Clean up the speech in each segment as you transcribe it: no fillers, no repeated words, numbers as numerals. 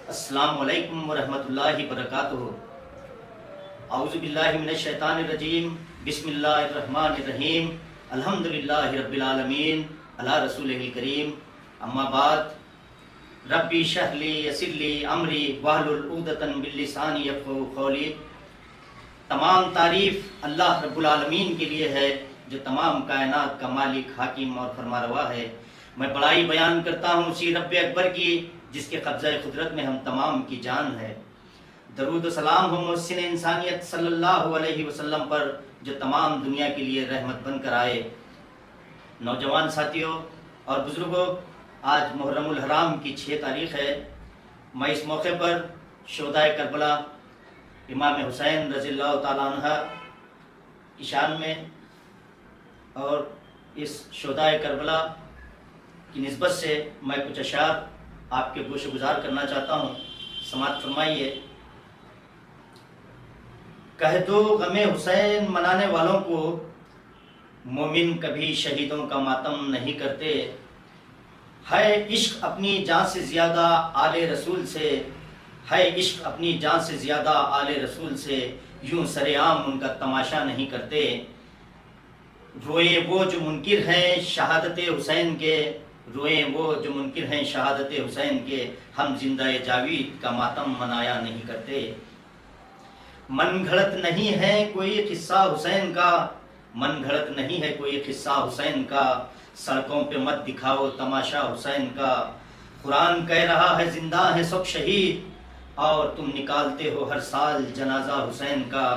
السلام علیکم ورحمۃ اللہ وبرکاتہ۔ اعوذ باللہ من الشیطان الرجیم، بسم اللہ الرحمن الرحیم، الحمدللہ رب العالمین، علی رسولہ الکریم، اما بعد، ربی اشرح لی یسر لی امری واحلل عقدۃ من لسانی یفقہوا قولی۔ تمام تعریف اللہ رب العالمین کے لیے ہے جو تمام کائنات کا مالک، حاکم اور فرماروا ہے۔ میں بڑائی بیان کرتا ہوں اسی رب اکبر کی جس کے قبضہ قدرت میں ہم تمام کی جان ہے۔ درود و سلام ہو محسن انسانیت صلی اللہ علیہ وسلم پر جو تمام دنیا کے لیے رحمت بن کر آئے۔ نوجوان ساتھیوں اور بزرگوں، آج محرم الحرام کی 6 تاریخ ہے۔ میں اس موقع پر شہدائے کربلا امام حسین رضی اللہ تعالیٰ عنہ کی شان میں اور اس شہدائے کربلا کی نسبت سے میں کچھ اشعار آپ کے گوش گزار کرنا چاہتا ہوں، سماعت فرمائیے۔ کہہ دو غم حسین منانے والوں کو، مومن کبھی شہیدوں کا ماتم نہیں کرتے۔ ہے عشق اپنی جان سے زیادہ آل رسول سے، ہے عشق اپنی جان سے زیادہ آل رسول سے، یوں سر عام ان کا تماشا نہیں کرتے۔ روئے وہ جو منکر ہیں شہادت حسین کے، روئے وہ جو منکر ہیں شہادت حسین کے، ہم زندہ جاوید کا ماتم منایا نہیں کرتے۔ من گھڑت نہیں ہے کوئی قصہ حسین کا، من گھڑت نہیں ہے کوئی قصہ حسین کا، سڑکوں پہ مت دکھاؤ تماشا حسین کا۔ قرآن کہہ رہا ہے زندہ ہے سب شہید، اور تم نکالتے ہو ہر سال جنازہ حسین کا۔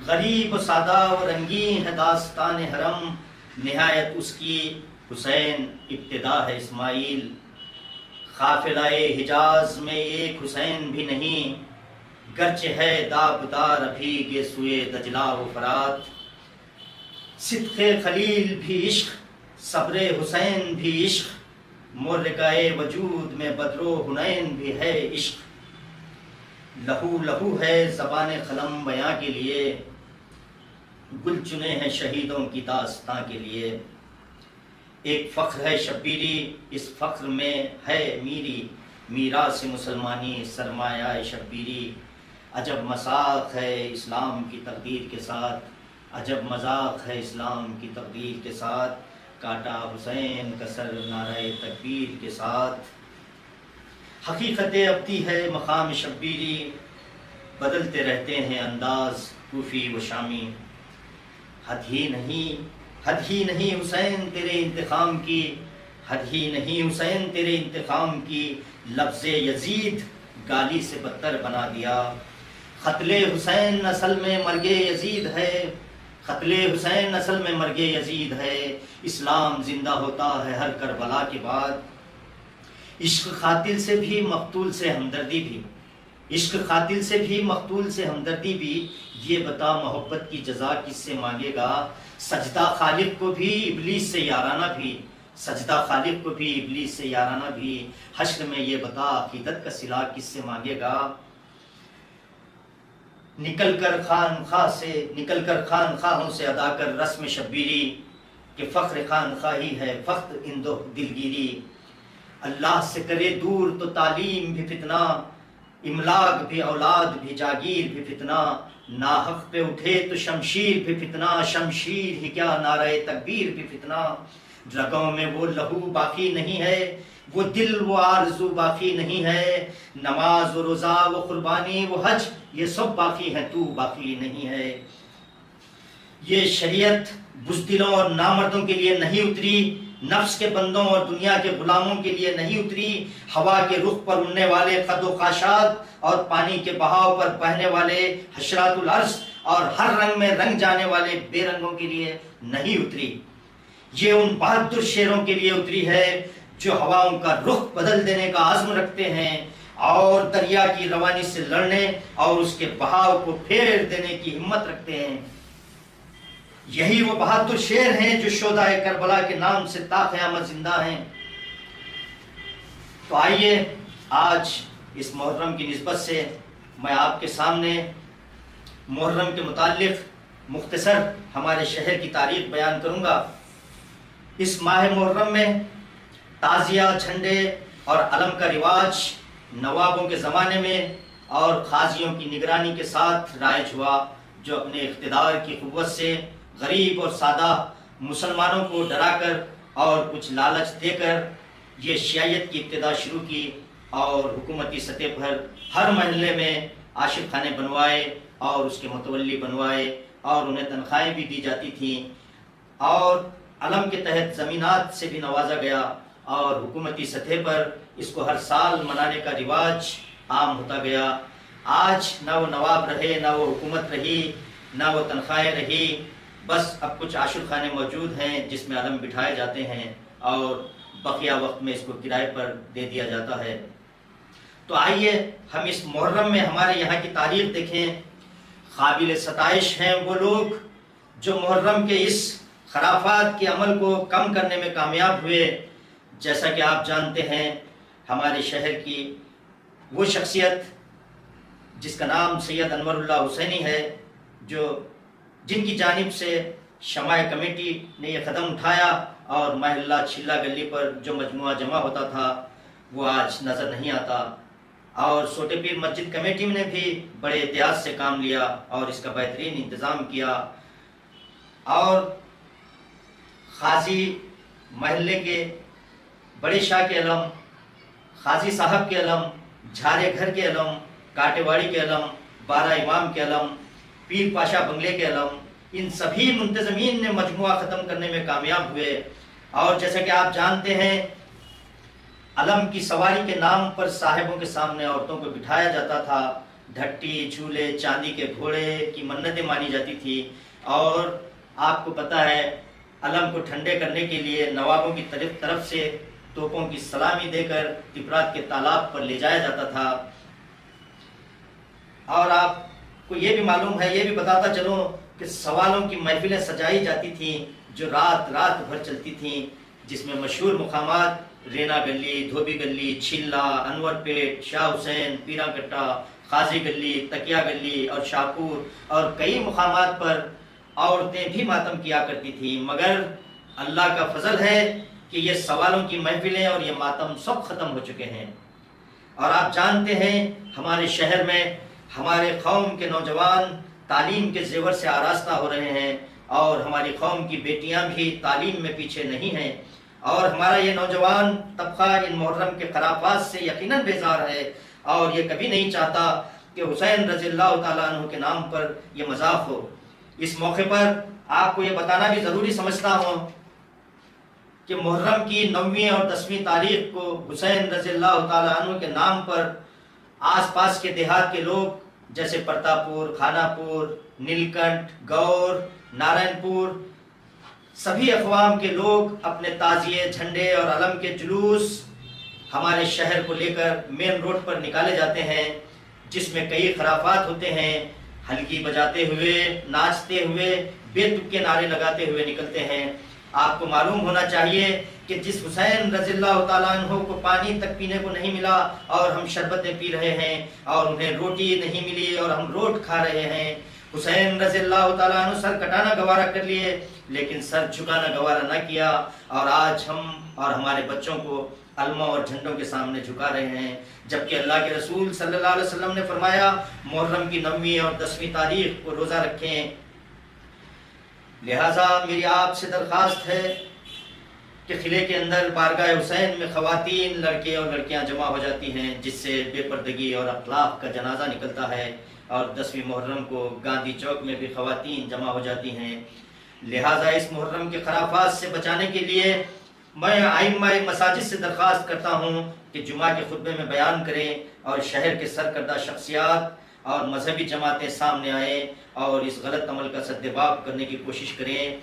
غریب و سادہ و رنگین ہے داستان حرم، نہایت اس کی حسین ابتدا ہے اسماعیل۔ قافلہ حجاز میں ایک حسین بھی نہیں، گرچہ ہے دابدار ابھی گے سوئے دجلہ و فرات۔ صدق خلیل بھی عشق، صبر حسین بھی عشق، مرغۂ وجود میں بدر و حنین بھی ہے عشق۔ لہو لہو ہے زبان قلم بیاں کے لیے، گل چنے ہیں شہیدوں کی داستاں کے لیے۔ ایک فخر ہے شبیری، اس فخر میں ہے میری، میراث مسلمانی سرمایہ شبیری۔ عجب مذاق ہے اسلام کی تقدیر کے ساتھ، عجب مذاق ہے اسلام کی تقدیر کے ساتھ، کاٹا حسین کا سر نعرہ تکبیر کے ساتھ۔ حقیقت ابدی ہے مقام شبیری، بدلتے رہتے ہیں انداز کوفی و شامی۔ حد ہی نہیں حسین تیرے انتقام کی، حد ہی نہیں حسین تیرے انتقام کی، لفظ یزید گالی سے بدتر بنا دیا۔ قتل حسین اصل میں مرگ یزید ہے، قتل حسین اصل میں مرگ یزید ہے، اسلام زندہ ہوتا ہے ہر کربلا کے بعد۔ عشق قاتل سے بھی مقتول سے ہمدردی بھی، عشق قاتل سے بھی مقتول سے ہمدردی بھی، یہ بتا محبت کی جزا کس سے مانگے گا؟ سجدہ خالق کو بھی ابلیس سے یارانہ بھی، سجدہ خالق کو بھی ابلیس سے یارانہ بھی، حشر میں یہ بتا عقیدت کا صلہ کس سے مانگے گا؟ نکل کر خانخواہوں سے ادا کر رسم شبیری، کہ فخر خانخواہی ہے فخر اندو دلگیری۔ اللہ سے کرے دور تو تعلیم بھی فتنہ، املاک بھی اولاد بھی جاگیر بھی فتنہ۔ ناحق پہ اٹھے تو شمشیر بھی فتنہ، شمشیر ہی کیا نعرہ تکبیر بھی فتنہ۔ رگوں میں وہ لہو باقی نہیں ہے، وہ دل وہ آرزو باقی نہیں ہے، نماز و روزہ و قربانی و حج یہ سب باقی ہیں، تو باقی نہیں ہے۔ یہ شریعت بزدلوں اور نامردوں کے لیے نہیں اتری، نفس کے بندوں اور دنیا کے غلاموں کے لیے نہیں اتری، ہوا کے رخ پر اڑنے والے قد و خاشات اور پانی کے بہاؤ پر بہنے والے حشرات الارض اور ہر رنگ میں رنگ جانے والے بے رنگوں کے لیے نہیں اتری۔ یہ ان بہادر شیروں کے لیے اتری ہے جو ہواؤں کا رخ بدل دینے کا عزم رکھتے ہیں اور دریا کی روانی سے لڑنے اور اس کے بہاؤ کو پھیر دینے کی ہمت رکھتے ہیں۔ یہی وہ بہادر شیر ہیں جو شہدائے کربلا کے نام سے تا قیامت زندہ ہیں۔ تو آئیے آج اس محرم کی نسبت سے میں آپ کے سامنے محرم کے متعلق مختصر ہمارے شہر کی تاریخ بیان کروں گا۔ اس ماہ محرم میں تعزیہ، جھنڈے اور علم کا رواج نوابوں کے زمانے میں اور قاضیوں کی نگرانی کے ساتھ رائج ہوا، جو اپنے اقتدار کی قوت سے غریب اور سادہ مسلمانوں کو ڈرا کر اور کچھ لالچ دے کر یہ شیعیت کی ابتدا شروع کی، اور حکومتی سطح پر ہر محلے میں عاشق خانے بنوائے اور اس کے متولی بنوائے، اور انہیں تنخواہیں بھی دی جاتی تھیں، اور علم کے تحت زمینات سے بھی نوازا گیا، اور حکومتی سطح پر اس کو ہر سال منانے کا رواج عام ہوتا گیا۔ آج نہ وہ نواب رہے، نہ وہ حکومت رہی، نہ وہ تنخواہیں رہی، بس اب کچھ عاشق خانے موجود ہیں جس میں علم بٹھائے جاتے ہیں اور بقیہ وقت میں اس کو کرائے پر دے دیا جاتا ہے۔ تو آئیے ہم اس محرم میں ہمارے یہاں کی تاریخ دیکھیں۔ قابل ستائش ہیں وہ لوگ جو محرم کے اس خرافات کے عمل کو کم کرنے میں کامیاب ہوئے۔ جیسا کہ آپ جانتے ہیں، ہمارے شہر کی وہ شخصیت جس کا نام سید انور اللہ حسینی ہے، جن کی جانب سے شمع کمیٹی نے یہ قدم اٹھایا، اور محلہ چھلا گلی پر جو مجموعہ جمع ہوتا تھا وہ آج نظر نہیں آتا، اور سوٹے پیر مسجد کمیٹی نے بھی بڑے احتیاط سے کام لیا اور اس کا بہترین انتظام کیا، اور قاضی محلے کے بڑے شاہ کے علم، قاضی صاحب کے علم، جھارے گھر کے علم، کاٹے واڑی کے علم، بارہ امام کے علم، پیر پاشا بنگلے کے علم، ان سبھی منتظمین نے مجموعہ ختم کرنے میں کامیاب ہوئے۔ اور جیسا کہ آپ جانتے ہیں، علم کی سواری کے نام پر صاحبوں کے سامنے عورتوں کو بٹھایا جاتا تھا، ڈھٹی، جھولے، چاندی کے گھوڑے کی منتیں مانی جاتی تھی، اور آپ کو پتہ ہے علم کو ٹھنڈے کرنے کے لیے نوابوں کی طرف سے توپوں کی سلامی دے کر تپرات کے تالاب پر لے جایا جاتا تھا۔ اور آپ کو یہ بھی معلوم ہے، یہ بھی بتاتا چلوں کہ سوالوں کی محفلیں سجائی جاتی تھیں جو رات بھر چلتی تھیں، جس میں مشہور مقامات رینا گلی، دھوبی گلی، چھلا، انور پیٹ، شاہ حسین، پیرا کٹا، قاضی گلی، تکیا گلی اور شاہپور اور کئی مقامات پر عورتیں بھی ماتم کیا کرتی تھیں، مگر اللہ کا فضل ہے کہ یہ سوالوں کی محفلیں اور یہ ماتم سب ختم ہو چکے ہیں۔ اور آپ جانتے ہیں ہمارے شہر میں ہمارے قوم کے نوجوان تعلیم کے زیور سے آراستہ ہو رہے ہیں، اور ہماری قوم کی بیٹیاں بھی تعلیم میں پیچھے نہیں ہیں، اور ہمارا یہ نوجوان طبقہ ان محرم کے خرافات سے یقیناً بیزار ہے، اور یہ کبھی نہیں چاہتا کہ حسین رضی اللہ تعالیٰ عنہ کے نام پر یہ مذاق ہو۔ اس موقع پر آپ کو یہ بتانا بھی ضروری سمجھتا ہوں کہ محرم کی 9ویں اور 10ویں تاریخ کو حسین رضی اللہ تعالیٰ عنہ کے نام پر آس پاس کے دیہات کے لوگ جیسے پرتاپور، خانہ پور، نیلکنٹھ، گور، نارائن پور، سبھی اقوام کے لوگ اپنے تعزیے، جھنڈے اور علم کے جلوس ہمارے شہر کو لے کر مین روڈ پر نکالے جاتے ہیں، جس میں کئی خرافات ہوتے ہیں، ہلکی بجاتے ہوئے، ناچتے ہوئے، بے تک کے نعرے لگاتے ہوئے نکلتے ہیں۔ آپ کو معلوم ہونا چاہیے کہ جس حسین رضی اللہ تعالیٰ عنہ کو پانی تک پینے کو نہیں ملا اور ہم شربتیں پی رہے ہیں، اور انہیں روٹی نہیں ملی اور ہم روٹ کھا رہے ہیں، حسین رضی اللہ تعالیٰ عنہ سر کٹانا گوارا کر لیے لیکن سر جھکانا گوارا نہ کیا، اور آج ہم اور ہمارے بچوں کو علموں اور جھنڈوں کے سامنے جھکا رہے ہیں، جبکہ اللہ کے رسول صلی اللہ علیہ وسلم نے فرمایا محرم کی 9ویں اور 10ویں تاریخ کو روزہ رکھیں۔ لہٰذا میری آپ سے درخواست ہے کہ قلعے کے اندر بارگاہ حسین میں خواتین، لڑکے اور لڑکیاں جمع ہو جاتی ہیں، جس سے بے پردگی اور اخلاق کا جنازہ نکلتا ہے، اور 10ویں محرم کو گاندھی چوک میں بھی خواتین جمع ہو جاتی ہیں۔ لہٰذا اس محرم کے خرافات سے بچانے کے لیے میں ائمہ مساجد سے درخواست کرتا ہوں کہ جمعہ کے خطبے میں بیان کریں، اور شہر کے سرکردہ شخصیات اور مذہبی جماعتیں سامنے آئیں اور اس غلط عمل کا سدباب کرنے کی کوشش کریں۔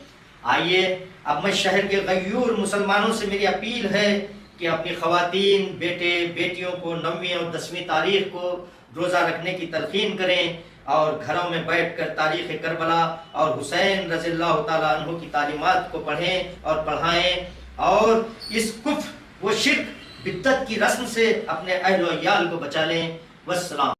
آئیے اب میں شہر کے غیور مسلمانوں سے میری اپیل ہے کہ اپنی خواتین، بیٹے، بیٹیوں کو 9ویں اور 10ویں تاریخ کو روزہ رکھنے کی تلقین کریں، اور گھروں میں بیٹھ کر تاریخ کربلا اور حسین رضی اللہ تعالیٰ عنہ کی تعلیمات کو پڑھیں اور پڑھائیں، اور اس کفر و شرک بدعت کی رسم سے اپنے اہل و عیال کو بچا لیں۔ والسلام۔